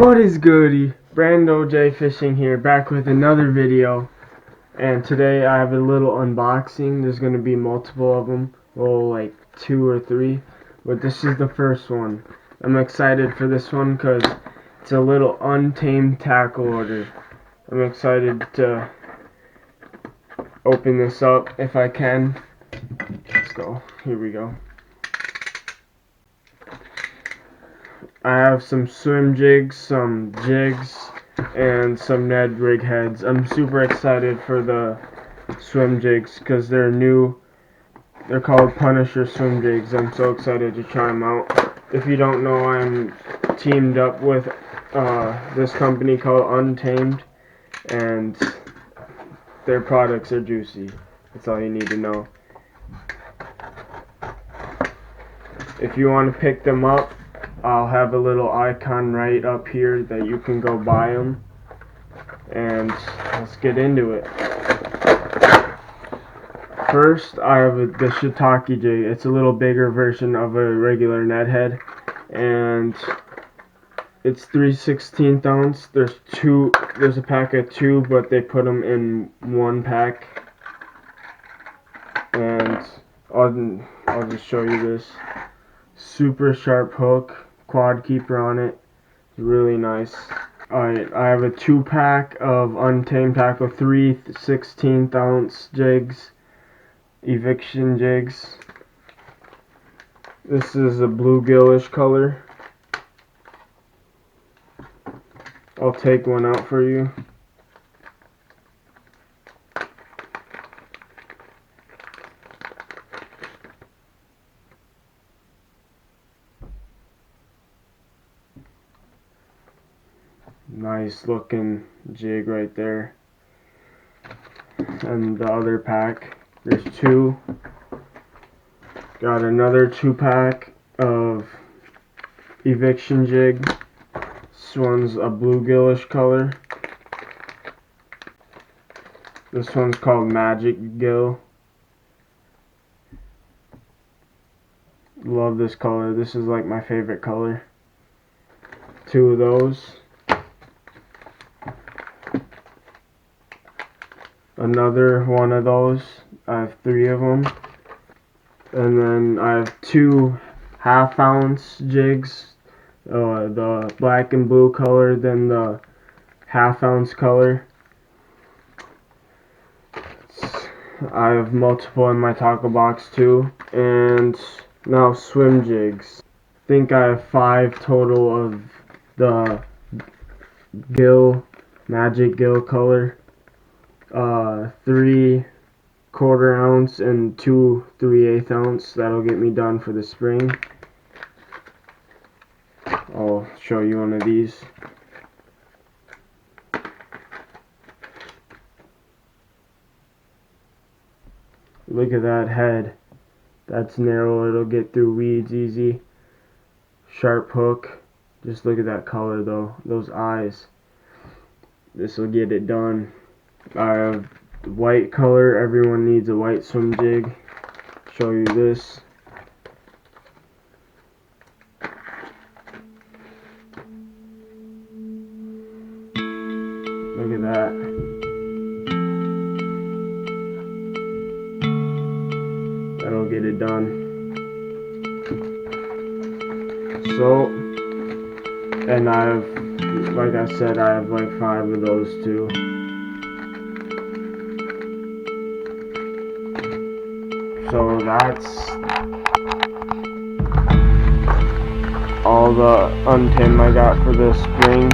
What is goody? Brando J Fishing here, back with another video. And today I have a little unboxing. There's going to be multiple of them. Well, like 2 or 3. But this is the first one. I'm excited for this one because it's a little Untamed tackle order. I'm excited to open this up if I can. Let's go. Here we go. I have some swim jigs, some jigs, and some Ned rig heads. I'm super excited for the swim jigs because they're new. They're called Punisher swim jigs. I'm so excited to try them out. If you don't know, I'm teamed up with this company called Untamed, and their products are juicy. That's all you need to know. If you want to pick them up, I'll have a little icon right up here that you can go buy them. And let's get into it. First, I have the shiitake jig. It's a little bigger version of a regular Ned head, and it's 3/16 ounce. There's a pack of 2, but they put them in one pack. And I'll just show you this. Super sharp hook, quad keeper on it. It's really nice. Alright, I have a 2-pack of Untamed tackle, 3/16 ounce jigs, eviction jigs. This is a bluegill-ish color. I'll take one out for you. Nice looking jig right there. And the other pack, there's 2. Got another 2-pack of eviction jig. This one's a bluegill-ish color. This one's called Magic Gill. Love this color. This is like my favorite color. 2 of those. Another one of those. I have 3 of them. And then I have 2 half-ounce jigs. The black and blue color, then the half-ounce color. I have multiple in my tackle box too. And now swim jigs. I think I have 5 total of the Magic Gill color. 3 1/4 ounce and 2 3/8 ounce. That'll get me done for the spring. I'll show you one of these. Look at that head. That's narrow. It'll get through weeds easy. Sharp hook. Just look at that color though. Those eyes. This will get it done. I have the white color. Everyone needs a white swim jig. Show you this. Look at that. That'll get it done. So, and I have, like I said, I have like 5 of those too. So that's all the Untamed I got for this spring.